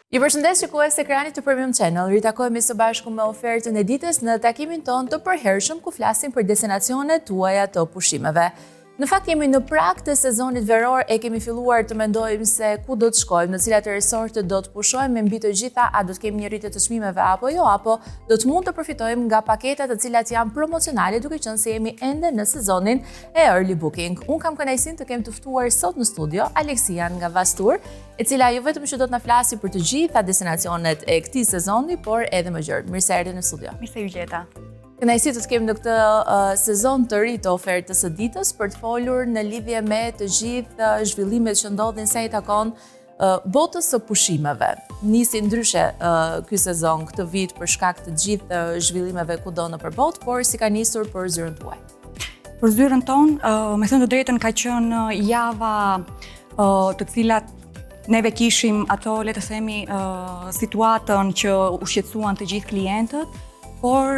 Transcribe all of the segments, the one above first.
Ju përshëndes shikues të ekranit të Premium Channel. Ritakohemi së bashku me ofertën e ditës në takimin ton të përhershëm ku flasim për destinacionet tuaja të pushimeve. Në fakt jemi në prag të sezonit veror e kemi filluar të mendojmë se ku do të shkojmë, në cilat resorte do të pushojmë, me mbi të gjitha a do të kemi një rritje të çmimeve apo jo, apo do të mund të përfitojmë nga paketat të cilat janë promocionale duke qenë se jemi ende në sezonin e early booking. Unë kam kënaqësinë të kem të ftuar sot në studio Aleksian nga Vastur, e cila jo vetëm që do të na flasi për të gjitha destinacionet e këtij sezoni, por edhe më gjërë. Mirë se erdhi në studio. Mirë se ju gjeta. Kënaqësi të kemi në këtë sezon të ri të ofertës së ditës për të folur në lidhje me të gjithë zhvillimet që ndodhin sa i takon botës së pushimeve. Nisi ndryshe ky sezon këtë vit për shkak të gjithë zhvillimeve kudo nëpër botë, por si ka nisur për zyrën tuaj? Për zyrën tonë, me thënë të drejtën, ka qenë java të cilat neve kishim ato, le të themi, situatën që u shqetësuan të gjithë klientët, por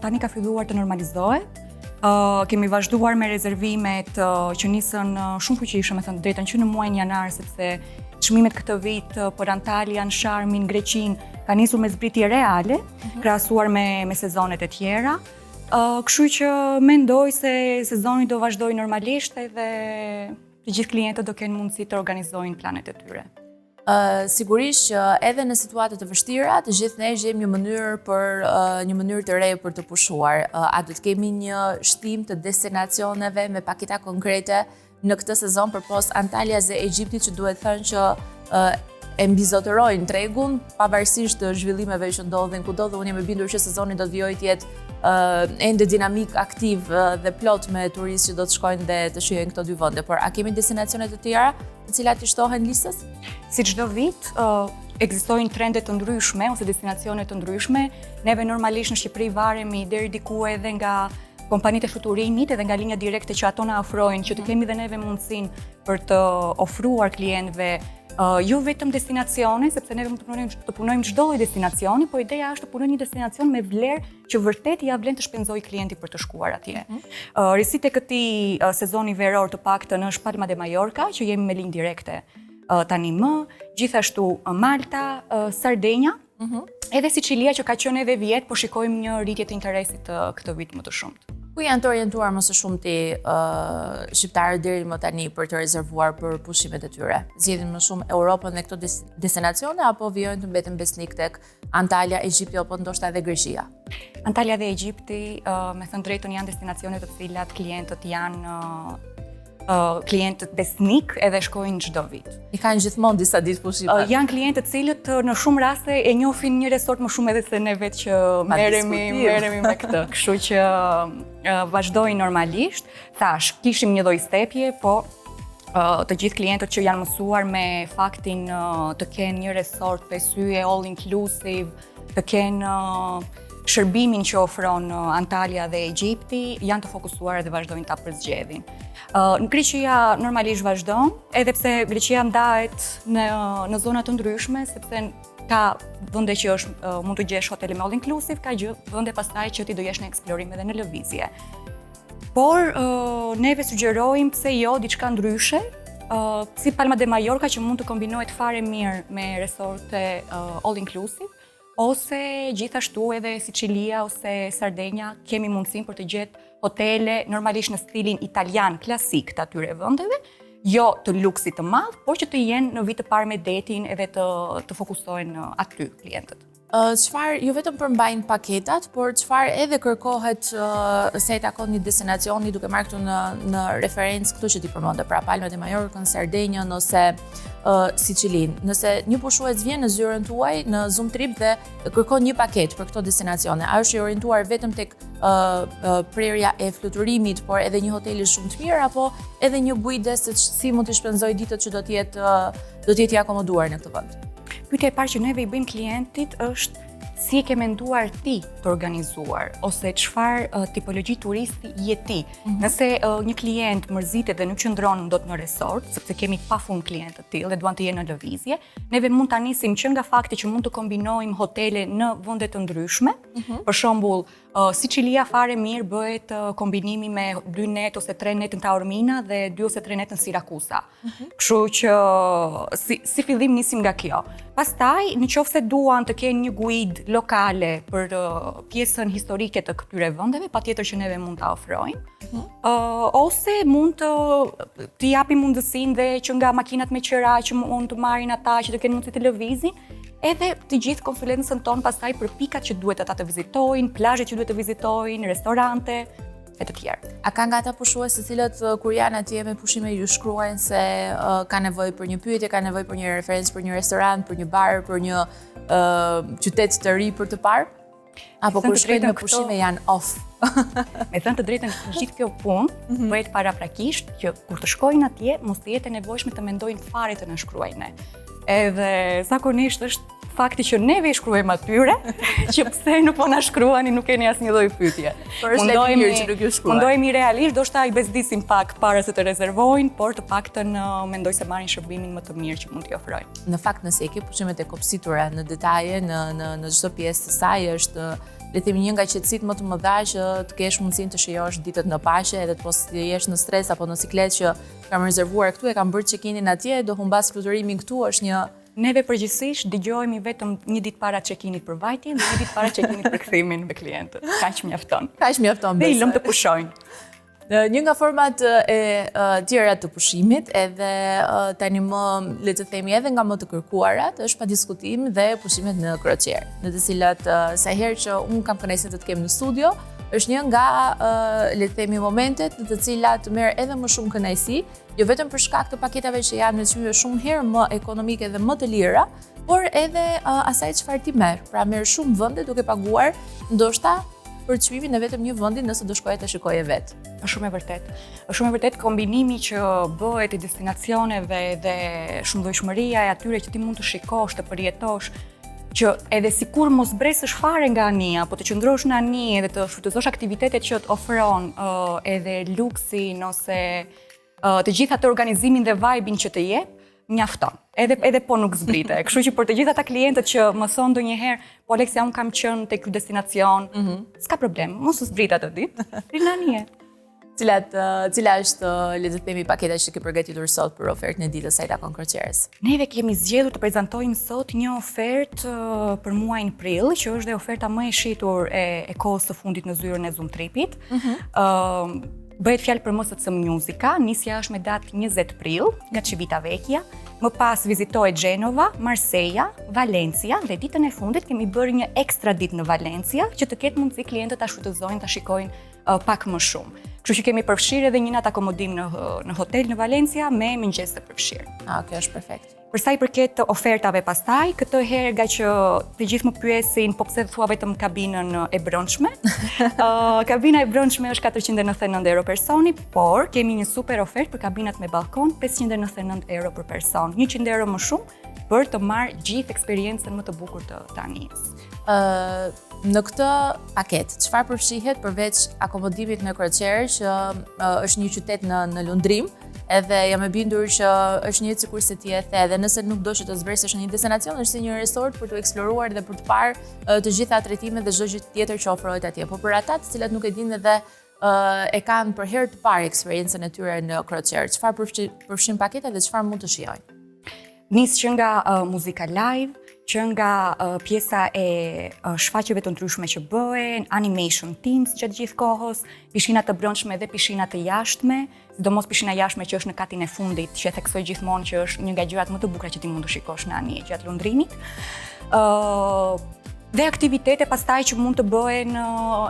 tani ka filluar të normalizohet. Kemi vazhduar me rezervimet që nisën shumë fuqishëm, me thënë të drejtën, që në muajin janar, sepse çmimet këtë vit për Antalyan, Sharmin, Greqinë ka nisur me zbritje reale, krahasuar me sezonet e tjera. Kështu që mendoj se sezoni do vazhdojë normalisht edhe të gjithë klientët do kenë mundësi të organizojnë planet e tyre. Sigurisht që edhe në situata të vështira, të gjithë ne gjejmë një mënyrë të re për të pushuar. A do të kemi një shtim të destinacioneve me paketa konkrete në këtë sezon përpos Antalyas dhe Egjiptit, që duhet thënë që e mbizotërojnë tregun pavarësisht të zhvillimeve që ndodhin kudo, dhe unë jam e bindur që sezoni do të vijojë të jetë ende dinamik, aktiv dhe plot me turistë që do të shkojnë dhe të shijojnë këto dy vende. Por a kemi destinacione të tjera të cilat i shtohen listës? Si çdo vit, ekzistojnë trende të ndryshme ose destinacione të ndryshme. Neve normalisht në Shqipëri varemi deri diku edhe nga kompanitë e fluturimit edhe nga linja direkte që ato na ofrojnë, që të kemi dhe neve mundësinë për të ofruar klientëve jo vetëm destinacione, sepse ne të punojmë çdo lloj destinacioni, por ideja është të punojmë një destinacion me vlerë që vërtet ja vlen të shpenzojë klienti për të shkuar atje. Risitë e këtij sezoni veror të paktën është Palma de Mallorca, që jemi me linjë direkte tani më, gjithashtu Malta, Sardenja, edhe Sicilia që ka qenë edhe vjet, po shikojmë një rritje të interesit këtë vit më të shumtë. Ku janë të orientuar më së shumti shqiptarët deri më tani për të rezervuar për pushimet e tyre? Zgjedhin më shumë Europën dhe këto destinacione, apo vijojnë të mbeten besnik tek Antalya, Egjipti apo ndoshta edhe Greqia? Antalya dhe Egjipti, me thënë drejtën, janë destinacione të cilat klientët janë klientët besnik edhe shkojnë çdo vit. I kanë gjithmonë disa ditë pushime. Janë klientë të cilët në shumë raste e njohin një resort më shumë edhe se ne vetë që merremi me këtë. Kështu që vazhdojnë normalisht. Thash, kishim një lloj stepje, po të gjithë klientët që janë mësuar me faktin të kenë një resort 5 yje all inclusive, të kenë shërbimin që ofron Antalya dhe Egjipti, janë të fokusuar dhe vazhdojnë ta përzgjedhin. Në Greqia normalisht vazhdon, edhe pse Greqia ndahet në zona të ndryshme, sepse ka vende që mund të gjesh hotele me all inclusive, ka vende pastaj që ti do jesh në eksplorim edhe në lëvizje. Por neve sugjerojmë pse jo diçka ndryshe, si Palma de Mallorca, që mund të kombinohet fare mirë me resorte all inclusive, ose gjithashtu edhe Sicilia ose Sardenja kemi mundësinë për të gjetë hotele normalisht në stilin italian klasik të atyre vendeve, jo të luksit të madh, por që të jenë në vit të parë me detin edhe të fokusohen aty klientët. Çfarë jo vetëm përmbajnë paketat, por çfarë edhe kërkohet se i takon një destinacioni, duke marrë këtu në referencë këtu që ti përmendë, pra Palma de Mallorca, Sardenjën ose Sicilinë. Nëse një pushues vjen në zyrën tuaj në Zoom Trip dhe kërkon një paketë për këto destinacione, a është i orientuar vetëm tek prerja e fluturimit, por edhe një hoteli shumë të mirë, apo edhe një bujdes se si mund të shpenzojë ditët që do të jetë i akomoduar në këtë vend? Pyetja e parë që neve i bëjmë klientit është si e ke menduar ti të organizuar, ose çfarë tipologji turisti je ti. Nëse një klient mërzitet dhe nuk qëndron dot në resort, sepse kemi pafund klientë të tillë dhe duan të jenë në lëvizje, neve mund ta nisim që nga fakti që mund të kombinojmë hotele në vende të ndryshme. Për shembull, si Qilia fare mirë bëhet kombinimi me 2 net ose 3 net në Taormina dhe 2 ose 3 net në Sirakusa. Kështu që si fillim nisim nga kjo. Pastaj, në qoftë se duan të kenë një guid lokale për pjesën historike të këtyre vendeve, patjetër që neve mund ta ofrojmë. Ose mund të japim mundësinë dhe që nga makinat me qira që mund të marrin ata që të kenë mundësi të lëvizin, edhe të gjithë konsulencën tonë pastaj për pikat që duhet ata të vizitojnë, plazhet që duhet të vizitojnë, restorante e të tjerë. A ka nga ata pushues të cilët kur janë atje me pushime ju shkruajnë se ka nevojë për një pyetje, ka nevojë për një referencë për një restorant, për një bar, për një qytet të ri për të parë? Apo kur shkojnë në pushime janë off? Me thënë të drejtën, gjithë kjo punë bëhet paraprakisht që kur të shkojnë atje, mos të jetë e nevojshme të mendojnë fare të na shkruajnë. Edhe zakonisht është fakti që neve i shkruajmë atyre, që pse nuk po na shkruani, nuk keni asnjë lloj pyetje. Mundohemi realisht, do shta i bezdisim pak para se të rezervojnë, por të paktën mendoj se marrin shërbimin më të mirë që mund t'i ofrojnë. Në fakt, nëse e ke pushimet e kopësitura në detaje, në çdo pjesë të saj, është le të themi një nga qetësitë më të mëdha që të kesh mundësinë të shijosh ditët në paqe, edhe të mos jesh në stres apo në siklet që kam rezervuar këtu, e kam bërë check-in-in atje, do humbas fluturimin këtu, është një. Neve përgjithsisht dëgjohemi vetëm një ditë para check-in-it për vajtjen dhe një ditë para check-in-it për kthimin me klientët. Kaq mjafton. Kaq mjafton. Dhe i lëm të pushojnë. Një nga format e tjera të pushimit, edhe tani më le të themi edhe nga më të kërkuarat, është pa diskutim dhe pushimet në crociere, në të cilat sa herë që unë kam kënaqësinë të të kem në studio, është një nga le të themi momentet në të cilat merr edhe më shumë kënaqësi, jo vetëm për shkak të paketave që janë me çmime shumë herë më ekonomike dhe më të lira, por edhe asaj çfarë ti merr. Pra merr shumë vende duke paguar ndoshta për çmimin e vetëm një vendi nëse do shkoje të shikoje vetë. Është shumë e vërtetë. Është shumë e vërtetë kombinimi që bëhet i destinacioneve dhe shumëllojshmëria e atyre që ti mund të shikosh, të përjetosh, që edhe sikur mos bresësh fare nga anija, po të qëndrosh në anije dhe të shfrytëzosh aktivitetet që të ofron, edhe luksin ose të gjitha të organizimin dhe vibe-in që të jep, mjafton. Edhe po nuk zbrite. Kështu që për të gjitha ata klientët që më thonë ndonjëherë, po Aleksia, unë kam qenë tek ky destinacion, s'ka problem, mos u zbrit atë ditë. Ri në anije. Cila është le të themi paketa që ke përgatitur sot për ofertën e ditës së Takon Crocieres? Neve kemi zgjedhur të prezantojmë sot një ofertë për muajin prill, që është dhe oferta më e shitur e kohës së fundit në zyrën e Zoom Tripit. Bëhet fjalë për MSC Musica, nisja është me datë 20 prill nga Civitavecchia, më pas vizitohet Genova, Marseja, Valencia dhe ditën e fundit kemi bërë një ekstra ditë në Valencia që të ketë mundësi klientët ta shfrytëzojnë, ta shikojnë pak më shumë. Kështu që kemi përfshirë edhe një natë akomodim në hotel në Valencia me mëngjes të përfshirë. Kjo është perfekt. Për sa i përket ofertave pastaj, këtë herë nga që të gjithë më pyesin po pse thua vetëm kabinën e brendshme. Kabina e brendshme është 499 euro personi, por kemi një super ofertë për kabinat me balkon, 599 euro për person, 100 euro më shumë për të marrë gjithë eksperiencën më të bukur të anijës. Në këtë paket, çfarë përfshihet përveç akomodimit në crociere që është një qytet në lundrim, edhe jam e bindur që është një sikur se ti e the, edhe nëse nuk do që të zbresësh në një destinacion, është si një resort për të eksploruar dhe për të parë të gjitha trajtimet dhe çdo gjë tjetër që ofrohet atje. Po për ata të cilat nuk e dinë dhe e kanë për herë të parë eksperiencën e tyre në crociere, çfarë përfshin paketa dhe çfarë mund të shijojnë? Nis që nga muzika live, që nga pjesa e shfaqjeve të ndryshme që bëhen, animation teams gjatë gjithë kohës, pishinat të brendshme dhe pishinat të jashtme, sidomos pishina jashtme që është në katin e fundit, që e theksoj gjithmonë që është një nga gjërat më të bukura që ti mund të shikosh në anije gjatë lundrimit. Dhe aktivitete pastaj që mund të bëhen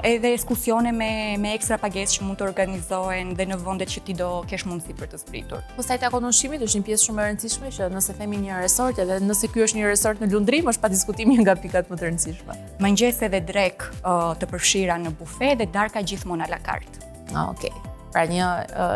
edhe ekskursione me ekstra pagesë që mund të organizohen dhe në vendet që ti do kesh mundësi për të zbritur. Pastaj takon ushqimit është një pjesë shumë e rëndësishme që nëse themi një resort edhe nëse ky është një resort në lundrim është padiskutim një nga pikat më të rëndësishme. Mëngjese dhe drek të përfshira në bufe dhe darka gjithmonë à la carte. Okej. Pra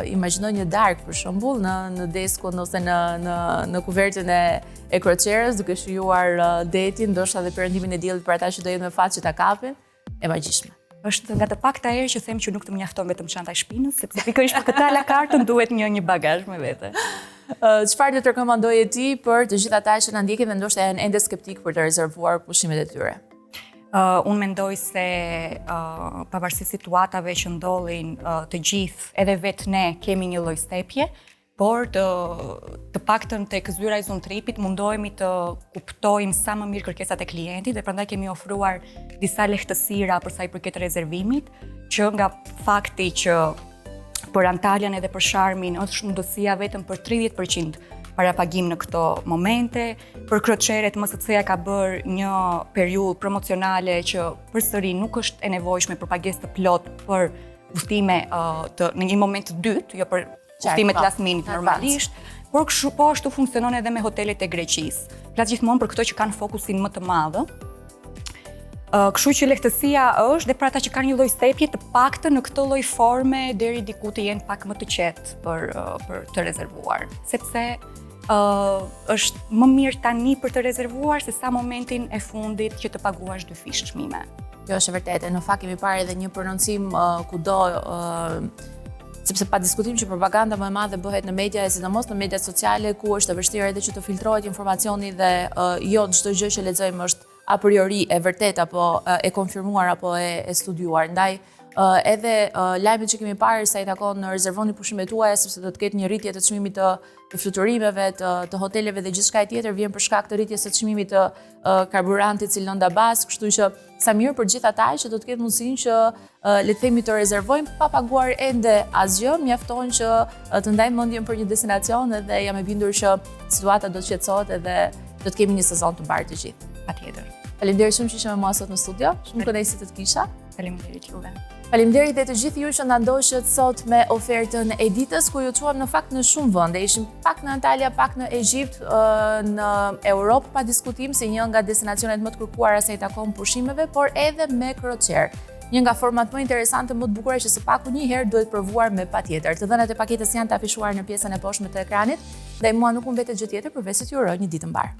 imagjino një darkë për shembull në deskun ose në kuvertën e kroqerës duke shijuar detin, ndoshta edhe perëndimin e diellit për ata që do jenë me fat që ta kapin, e magjishme. Është nga të pakta herë që them që nuk të mjafton vetëm çanta e shpinës, sepse pikërisht për këtë alakartën duhet një bagazh me vete. Çfarë do të rekomandoje ti për të gjithë ata që na ndjekin dhe ndoshta janë ende skeptik për të rezervuar pushimet e tyre? Unë mendoj se pavarësisht situatave që ndodhin të gjithë, edhe vetë ne kemi një lloj stepje, por të paktën tek zyra e Zoom Tripit mundohemi të kuptojmë sa më mirë kërkesat e klientit dhe prandaj kemi ofruar disa lehtësira për sa i përket rezervimit, që nga fakti që për Antalën edhe për Sharmin është mundësia vetëm për 30% parapagim në këto momente. Për Kroçeret MSC-ja ka bërë një periudhë promocionale që përsëri nuk është e nevojshme për pagesë të plot për udhëtime në një moment të dytë, jo për udhëtimet last minute normalisht, por po ashtu funksionon edhe me hotelet e Greqisë. Flas gjithmonë për këto që kanë fokusin më të madh. Kështu që lehtësia është dhe për ata që kanë një lloj stepje të paktën në këtë lloj forme deri diku të jenë pak më të qetë për të rezervuar, sepse është më mirë tani për të rezervuar se sa momentin e fundit që të paguash 2 fishë çmime. Kjo është e vërtetë. Në fakt kemi parë edhe një prononcim kudo, sepse pa diskutim që propaganda më e madhe bëhet në media, e sidomos në mediat sociale, ku është e vështirë edhe që të filtrohet informacioni dhe jo çdo gjë që lexojmë është a priori e vërtet apo e konfirmuar apo e studiuar. Ndaj edhe lajmet që kemi parë sa i takon rezervoni pushimet tuaja sepse do të ketë një rritje të çmimit të fluturimeve, të hoteleve dhe gjithçka tjetër vjen për shkak të rritjes së çmimit të karburantit si lënda bazë, kështu që sa mirë për gjithë ata që do të ketë mundësinë që le të themi të rezervojmë pa paguar ende asgjë, mjafton që të ndajmë mendjen për një destinacion dhe jam e bindur që situata do të qetësohet edhe do të kemi një sezon të mbarë të gjithë. Patjetër. Faleminderit shumë që ishe me mua sot në studio. Shumë kënaqësi të kisha. Faleminderit juve. Faleminderit dhe të gjithë ju që na ndoqët sot me ofertën e ditës, ku ju çuam në fakt në shumë vende. Ishim pak në Antalya, pak në Ezhipt, në Europë pa diskutim si një nga destinacionet më të kërkuara sa i takon pushimeve, por edhe me kroqer. Një nga format më interesante, më të bukura që së paku një herë duhet provuar me patjetër. Të dhënat e paketës janë të afishuar në pjesën e poshtme të ekranit dhe mua nuk më mbetet gjë tjetër përveç se t'ju uroj një ditë të mbar.